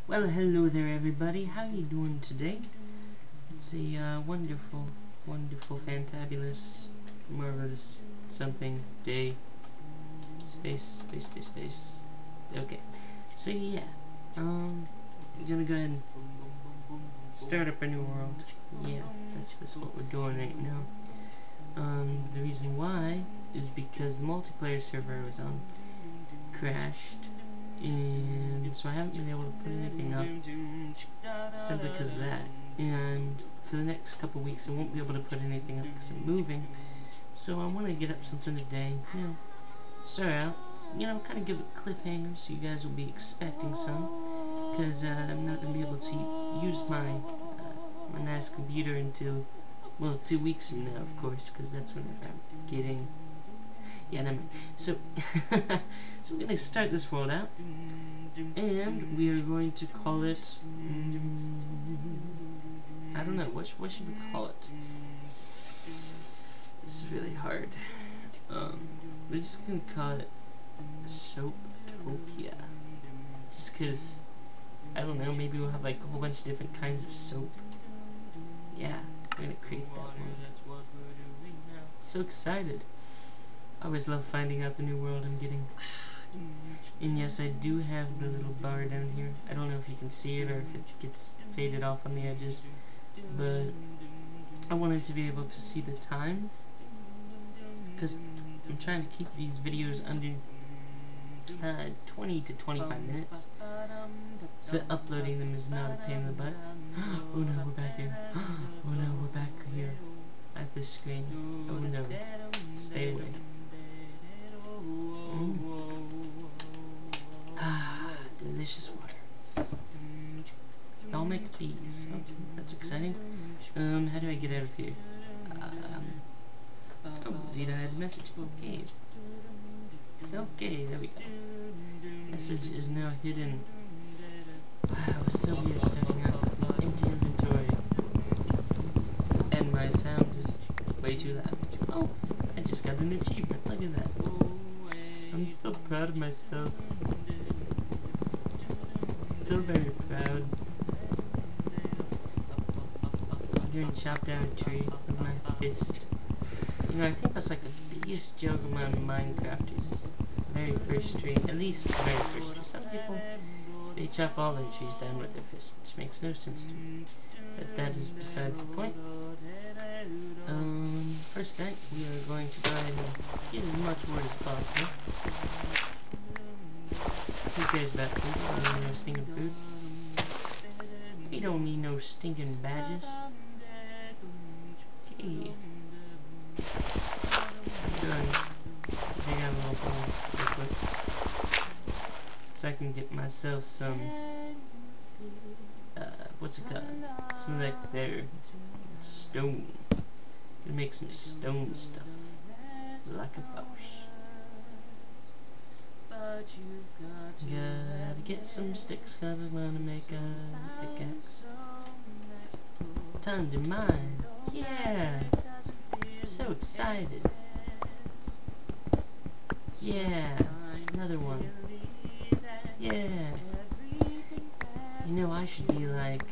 Well, hello there everybody, how you doing today? It's a wonderful, fantabulous, marvelous something day. Space. Okay, so yeah, I'm gonna go ahead and start up a new world. Yeah, that's just what we're doing right now. The reason why is because the multiplayer server I was on crashed, and so I haven't been able to put anything up simply because of that. And for the next couple weeks I won't be able to put anything up because I'm moving, so I want to get up something today, start out, kind of give a cliffhanger so you guys will be expecting some, because I'm not going to be able to use my nice computer until, well, 2 weeks from now, of course, because that's whenever I'm getting, never mind. So, so we're going to start this world out, and we are going to call it, I don't know, what should we call it? This is really hard. We're just gonna call it Soaptopia. Just cause, I don't know, maybe we'll have like a whole bunch of different kinds of soap. Yeah, we're gonna create that one. So excited. I always love finding out the new world I'm getting. And yes, I do have the little bar down here. I don't know if you can see it or if it gets faded off on the edges, but I wanted to be able to see the time, because I'm trying to keep these videos under 20 to 25 minutes, so uploading them is not a pain in the butt. Oh no, we're back here. Oh no, we're back here at this screen. Oh no, stay away. Delicious water. I'll make bees. Okay, that's exciting. How do I get out of here? Oh, Zeta had a message. Okay. Okay, there we go. Message is now hidden. Wow, it was so weird starting out with empty inventory. And my sound is way too loud. Oh, I just got an achievement. Look at that. I'm so proud of myself. So very proud. I'm going to chop down a tree with my fist. I think that's like the biggest joke among Minecrafters is the very first tree. At least the very first tree. Some people, they chop all their trees down with their fist, which makes no sense to me. But that is besides the point. First thing, we are going to go ahead and get as much wood as possible. Who cares about food? I don't need no stinking food. We don't need no stinking badges. Okay. I'm done. Hang on a little real quick. So I can get myself some, what's it called? Some like their stone. Gonna make some stone stuff. Like a boss. Gotta get some sticks cause I wanna make a pickaxe. Time to mine. Yeah! I'm so excited. Yeah! Another one. Yeah! I should be like,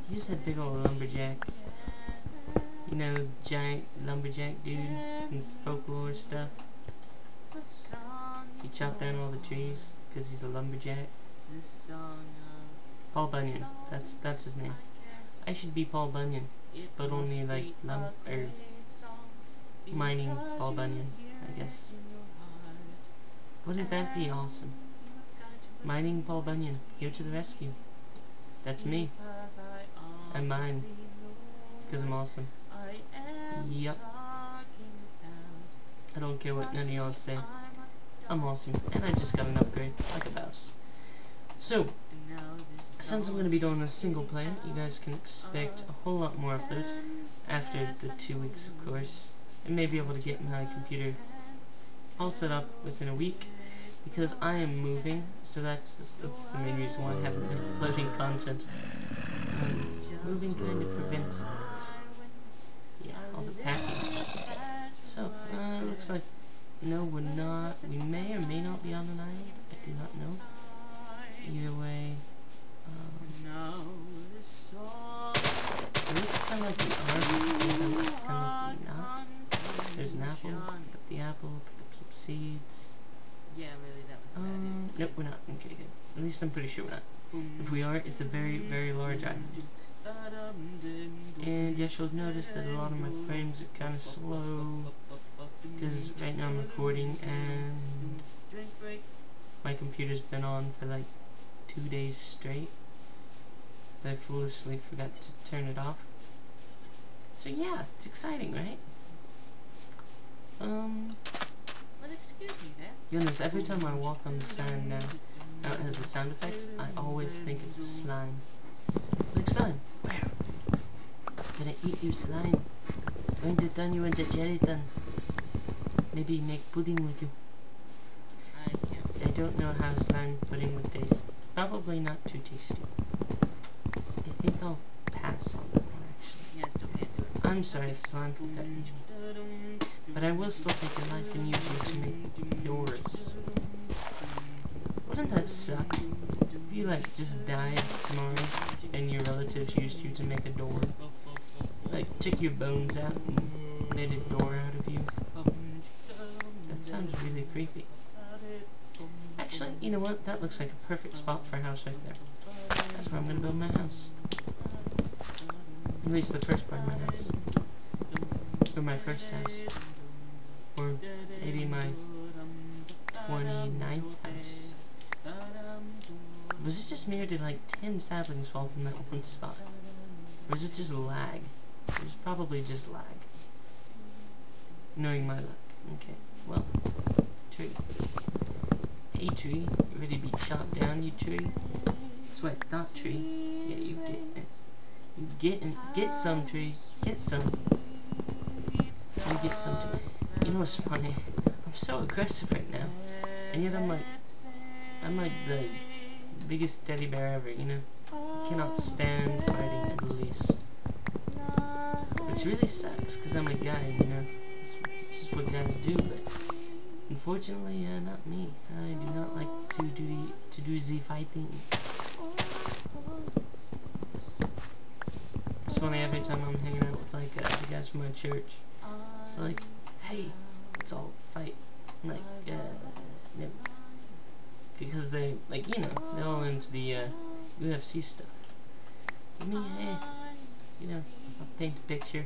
who's that big old lumberjack? Giant lumberjack dude from folklore stuff. He chopped down all the trees because he's a lumberjack. Paul Bunyan. That's his name. I should be Paul Bunyan, but only like mining Paul Bunyan, I guess. Wouldn't that be awesome? Mining Paul Bunyan, here to the rescue. That's me. I mine because I'm awesome. Yup. I don't care what none of y'all say. I'm awesome, and I just got an upgrade, like a mouse. So, since I'm going to be doing a single player, you guys can expect a whole lot more uploads after the 2 weeks, of course. I may be able to get my computer all set up within a week, because I am moving, so that's the main reason why I haven't been uploading content. Moving kind of prevents that. Yeah, all the packing stuff like that. So, looks like, no, we're not. We may or may not be on an island. I do not know. Nope, we're not. Okay, good. At least I'm pretty sure we're not. If we are, it's a very, very large island. And yes, you'll notice that a lot of my frames are kind of slow, because right now I'm recording and my computer's been on for like 2 days straight, because I foolishly forgot to turn it off. So yeah, it's exciting, right? Well, excuse me there. Goodness, every time I walk on the sand now, how it has the sound effects, I always think it's a slime. Like slime, where? Gonna eat you, slime. Going to turn you into gelatin. Maybe make pudding with you. I don't know how slime pudding would taste. Probably not too tasty. I think I'll pass on that one, actually. Yeah, still can't do it. I'm sorry if slime will threaten you. But I will still take your life and use you to make doors. Wouldn't that suck? If you, like, just died tomorrow and your relatives used you to make a door? Like, took your bones out and made a door out of you? That sounds really creepy. Actually, you know what? That looks like a perfect spot for a house right there. That's where I'm gonna build my house. At least the first part of my house. Or my first house. Or maybe my 29th house. Was it just me, or did like 10 saplings fall from that one spot? Or was it just lag? It was probably just lag. Knowing my luck. Okay, well, tree. Hey tree, you ready to be chopped down, you tree? Sweat, not tree. Yeah, you get it. You get some, tree. Get some. You get some tree. You know what's funny? I'm so aggressive right now, and yet I'm like the biggest teddy bear ever, you know? I cannot stand fighting in the least. Which really sucks, because I'm a guy, you know? This is what guys do, but unfortunately, not me. I do not like to do the fighting. It's funny, every time I'm hanging out with like the guys from my church, it's like, hey, let's all fight. I'm like, no. Because they, like, you know, they're all into the UFC stuff. For me, hey, you know, I'll paint a picture,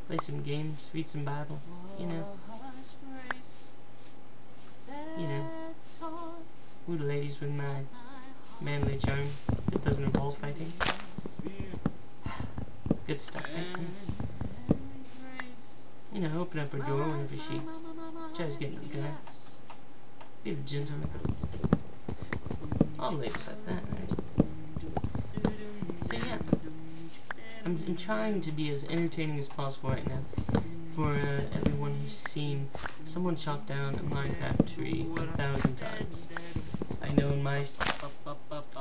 play some games, read some Bible, you know. You know, woo the ladies with my manly charm that doesn't involve fighting. Good stuff, right? You know, open up her door whenever she tries to get into the car. Be the gentleman. All ladies like that, right? So yeah, I'm trying to be as entertaining as possible right now for everyone who's seen someone chop down a Minecraft tree 1,000 times. I know in my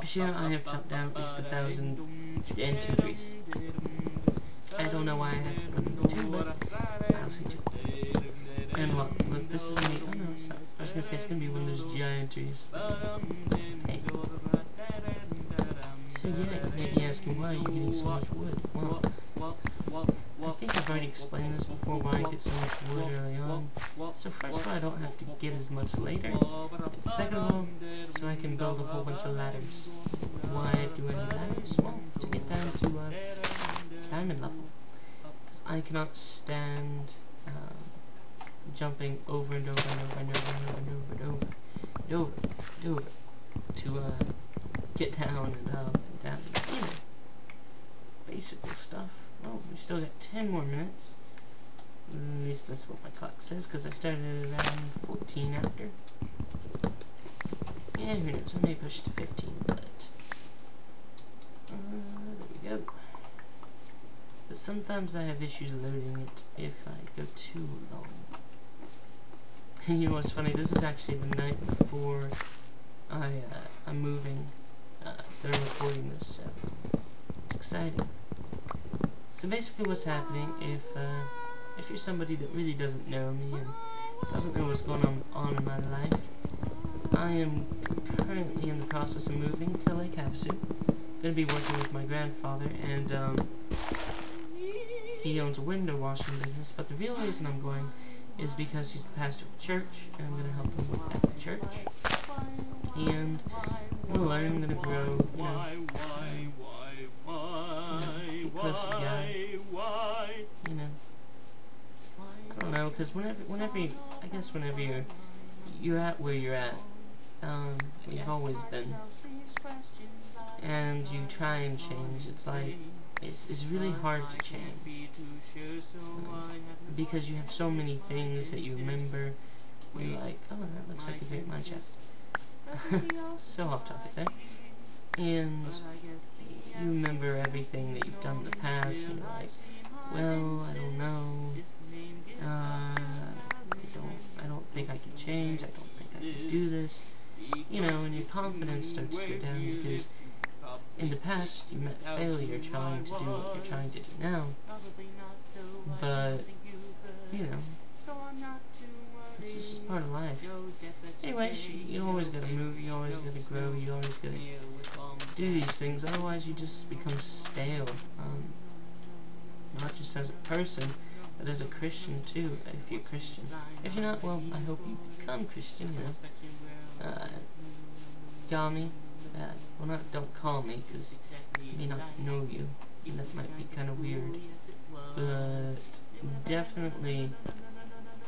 share I have chopped down at least 1,002 trees. I don't know why I had to put in 2, but I'll see 2. And look, this is gonna be, oh no, it's not. I was gonna say it's gonna be one of those giant trees. Hey. So yeah, you may be asking why you're getting so much wood. Well, I think I've already explained this before, why I get so much wood early on. So first of all, I don't have to get as much later. And second of all, so I can build a whole bunch of ladders. Why do I need ladders? Well, to get down to diamond level. Because I cannot stand jumping over and over and over and over and over and over and over and over and over to get down and up and down. You know, basic stuff. Well, we still got 10 more minutes. At least that's what my clock says, because I started around 14 after. Yeah, who knows? I may push to 15, but there we go. But sometimes I have issues loading it if I go too long. And you know what's funny? This is actually the night before I'm moving. They're recording this, so it's exciting. So basically, what's happening if you're somebody that really doesn't know me and doesn't know what's going on in my life, I am currently in the process of moving to Lake Havasu. Going to be working with my grandfather, and he owns a window washing business. But the real reason I'm going is because he's the pastor of the church, and I'm going to help him at the church. learn, I'm gonna grow, you know, get close to God, you know. I don't know, because whenever you, I guess whenever you're at where you're at, you've always been, and you try and change, it's like, it's really hard to change, because you have so many things that you remember. You're like, oh, that looks like a great mine shaft. So off topic there. And you remember everything that you've done in the past, and you're like, well, I don't know, I don't think I can change, I don't think I can do this, you know, and your confidence starts to go down, because in the past you met failure trying to do what you're trying to do now, but, you know, it's just part of life. Anyways, you always gotta move, you always gotta grow, you always gotta do these things, otherwise you just become stale, not just as a person, but as a Christian too, if you're Christian. If you're not, well, I hope you become Christian, you know. Call me, well, not don't call me, because I may not know you, and that might be kind of weird, but definitely,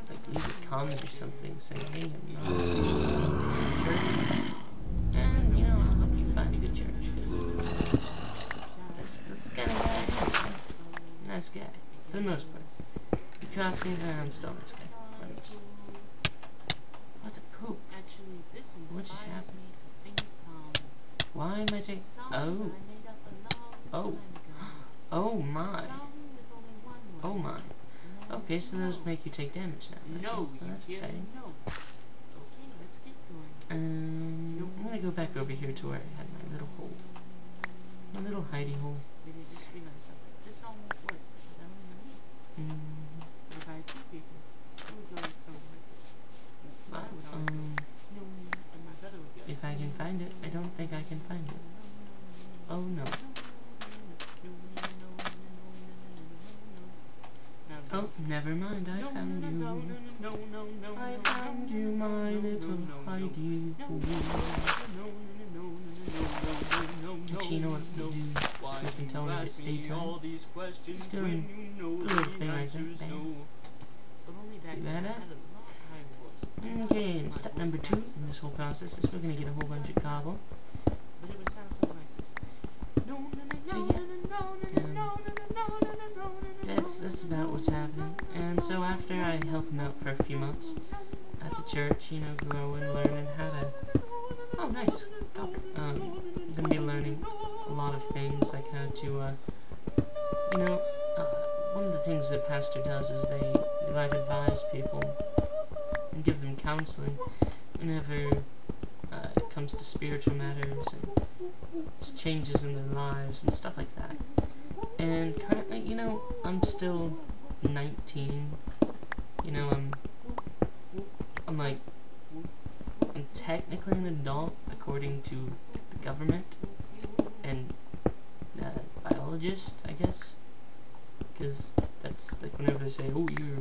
like, leave a comment or something saying, hey, I'm not church, and, you know, I'll help you find a good church, because that's the kind of guy I am. Nice guy, for the most part. You cross me, then I'm still a nice guy. What the poop? Actually, this What just inspires happened? me to sing a song. Why am I taking... Song Oh. I made up a long time ago. Oh my. A song with only one word. Oh my. Okay, so those make you take damage now. No, Okay, well, that's you exciting. no. Okay, let's get going. I'm gonna go back over here to where I had my little hole. My little hidey hole. But I just realized something. This song won't work because I'm only me. But if I had two people, who would go like something like this? I would always go, no, and my brother would go. If I can find it, I don't think I can find it. Oh no. Oh, never mind, I found you. I found you, my little hidey hole. Actually, you know what we'll do, so we can tell when it's daytime. Just do a little thing like that, bam. See that? Okay, and step number 2 in this whole process is we're going to get a whole bunch of cobble. But it would sound something like this. So yeah, that's about what's happening. And so after I help him out for a few months at the church, you know, growing, learning how to... Oh, nice, copper. I'm gonna be learning a lot of things, like how to, you know, one of the things that pastor does is they like advise people and give them counseling whenever it comes to spiritual matters and just changes in their lives and stuff like that. And currently, you know, I'm still 19. You know, I'm technically an adult according to the government and biologist, I guess, because that's like whenever they say, oh, you're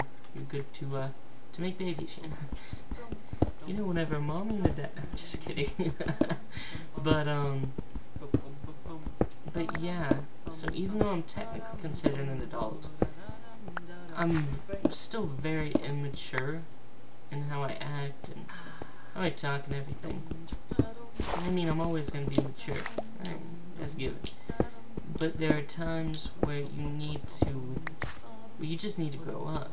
good to make babies, you know. You know, whenever mommy and dad, I'm just kidding. But yeah, so even though I'm technically considered an adult, I'm still very immature in how I act and how I talk and everything. I mean, I'm always going to be mature, that's given. But there are times where you just need to grow up.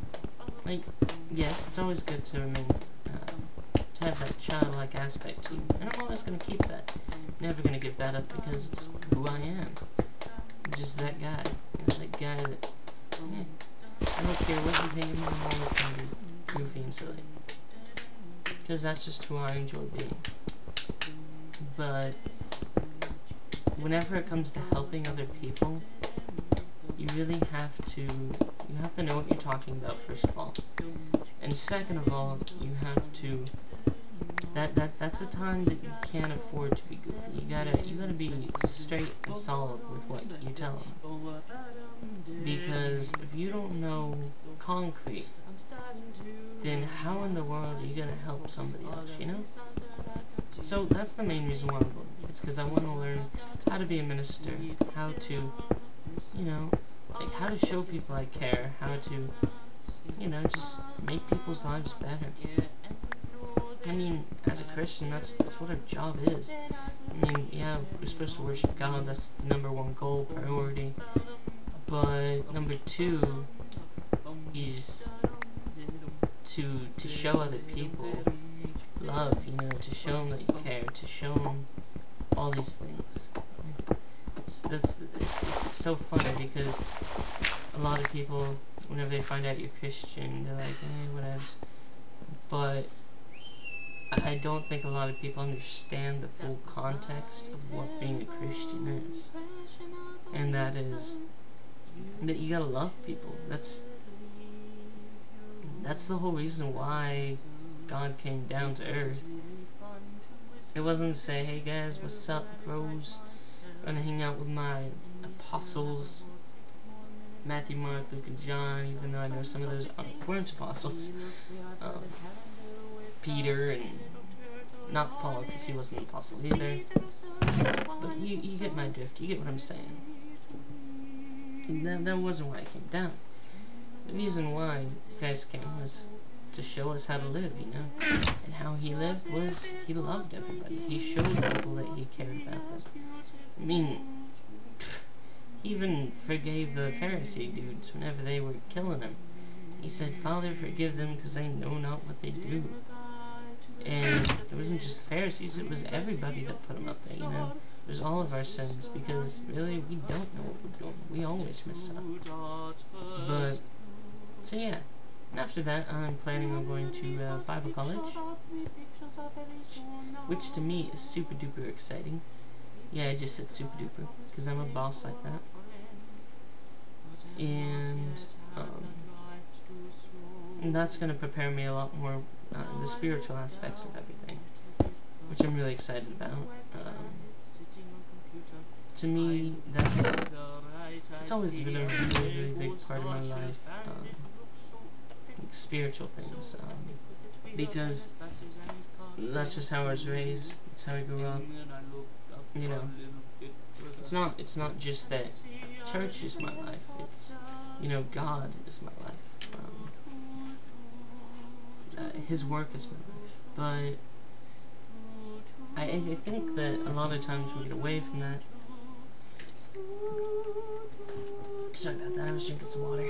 Like, yes, it's always good to remain, to have that childlike aspect to you, and I'm always going to keep that. Never going to give that up because it's who I am. I'm just that guy. You know, that guy that, I don't care what you think of me, I'm always going to be goofy and silly. Because that's just who I enjoy being. But whenever it comes to helping other people, you really have to know what you're talking about, first of all. And second of all, you have to, that's a time that you can't afford to be goofy. You gotta be straight and solid with what you tell them. Because if you don't know concrete, then how in the world are you gonna help somebody else, you know? So that's the main reason why It's because I want to learn how to be a minister, how to, you know, like how to show people I care, how to, you know, just make people's lives better. I mean, as a Christian, that's what our job is. I mean, yeah, we're supposed to worship God, that's the #1 goal, priority. But number 2 is to show other people love, you know, to show them that you care, to show them all these things. It's so funny because a lot of people, whenever they find out you're Christian, they're like, whatever. But I don't think a lot of people understand the full context of what being a Christian is. And that is that you gotta love people. That's the whole reason why God came down to earth. It wasn't to say, hey guys, what's up, bros? I'm gonna hang out with my apostles, Matthew, Mark, Luke, and John, even though I know some of those weren't apostles. Peter, and not Paul, because he wasn't an apostle either. But you get my drift, you get what I'm saying. And that wasn't why I came down. The reason why you guys came was to show us how to live, you know? And how he lived was, he loved everybody. He showed people that he cared about them. I mean, he even forgave the Pharisee dudes whenever they were killing him. He said, Father, forgive them, because they know not what they do. And it wasn't just the Pharisees, it was everybody that put him up there, you know? It was all of our sins, because really, we don't know what we're doing. We always mess up. But, so yeah. And after that, I'm planning on going to Bible college, which to me is super duper exciting. Yeah, I just said super duper, because I'm a boss like that. And that's going to prepare me a lot more the spiritual aspects of everything, which I'm really excited about. To me, it's always been a really, really big part of my life, spiritual things, because that's just how I was raised, that's how I grew up, you know. It's not just that church is my life, it's, you know, God is my life. His work is my life, but I think that a lot of times we get away from that. Sorry about that, I was drinking some water.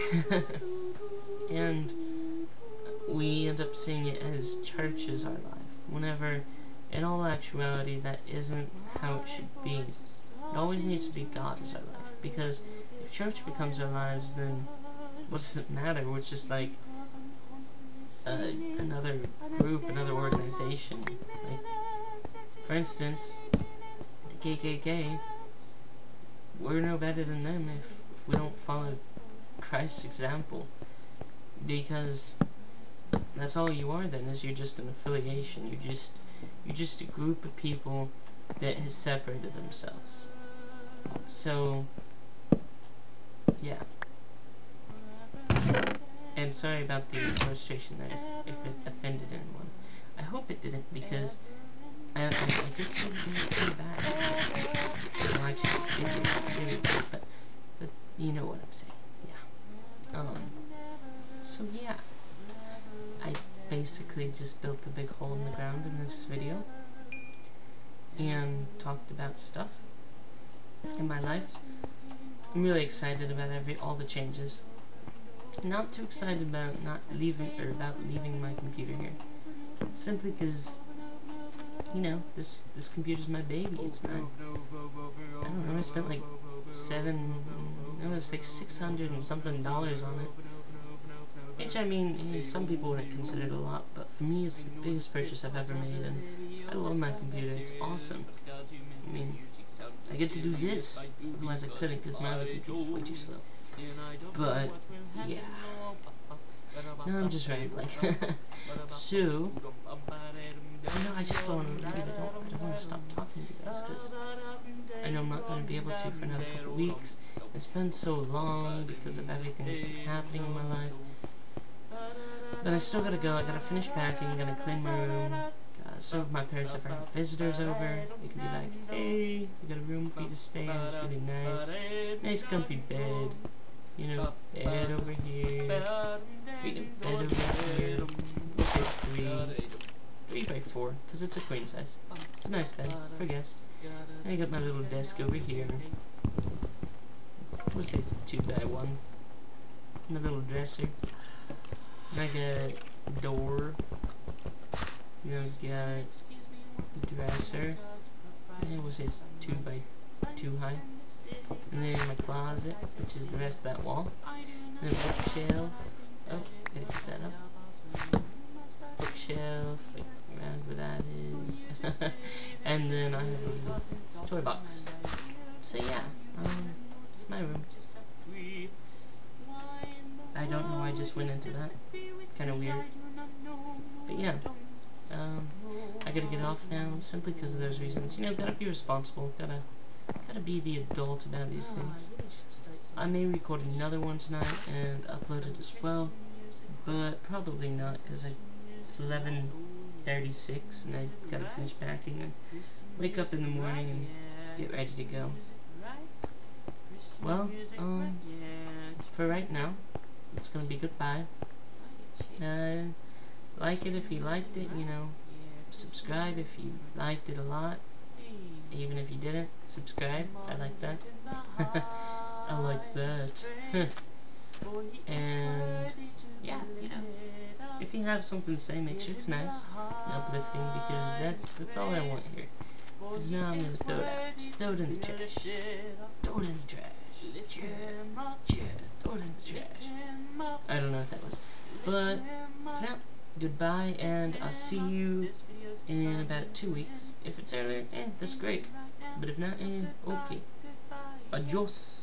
And we end up seeing it as church is our life, whenever in all actuality that isn't how it should be. It always needs to be God is our life, because if church becomes our lives, then what does it matter? We're just like another group, another organization. Like, for instance, the KKK, we're no better than them if we don't follow Christ's example, because that's all you are then, is you're just an affiliation. You're just a group of people that has separated themselves. So yeah. And sorry about the illustration there, if it offended anyone. I hope it didn't, because I did see it pretty bad. Well, actually, it did, but you know what I'm saying. Yeah. So yeah. I basically just built a big hole in the ground in this video, and talked about stuff in my life. I'm really excited about all the changes. Not too excited about leaving my computer here, simply because, you know, this computer's my baby. It's my, I don't know, I spent like $600 and something on it, which, I mean, some people wouldn't consider it a lot, but for me it's the biggest purchase I've ever made, and I love my computer. It's awesome. I mean, I get to do this, otherwise I couldn't, because my other computer's way too slow. But yeah, no, I'm just rambling. So, I just don't want to leave it. I don't want to stop talking to you guys, because I know I'm not going to be able to for another couple weeks. It's been so long because of everything that's been happening in my life. But I still gotta go. I gotta finish packing, gotta clean my room, some of my parents ever have visitors over, they can be like, hey, we got a room for you to stay in, it's really nice. Nice comfy bed. You know, bed over here. Wait, no, bed over here. We'll say it's 3 by 4, because it's a queen size. It's a nice bed for guests. And I got my little desk over here. We'll say it's a 2 by 1. My little dresser. And I got a door. You know, got a dresser. And we'll say it's 2 by 2 high. And then my closet, which is the rest of that wall. And then bookshelf. Oh, gotta get that up. Bookshelf, like around where that is. And then I have a little toy box. So yeah, it's my room. I don't know why I just went into that. Kinda weird. But yeah. I gotta get off now simply because of those reasons. You know, gotta be responsible, gotta be the adult about these things. I may record another one tonight and upload it as well, but probably not because it's 11:36 and I gotta finish packing and wake up in the morning and get ready to go. Well, for right now, it's gonna be goodbye. Like it if you liked it, you know. Subscribe if you liked it a lot. Even if you didn't, subscribe. I like that. I like that. And yeah, you know, if you have something to say, make sure it's nice and uplifting, because that's all I want here. Because now I'm gonna throw it out. Throw it in the trash. Throw it in the trash. Yeah, throw it in the trash. I don't know what that was. But for now, goodbye, and I'll see you in about 2 weeks. If it's earlier, that's great. But if not, okay. Adios.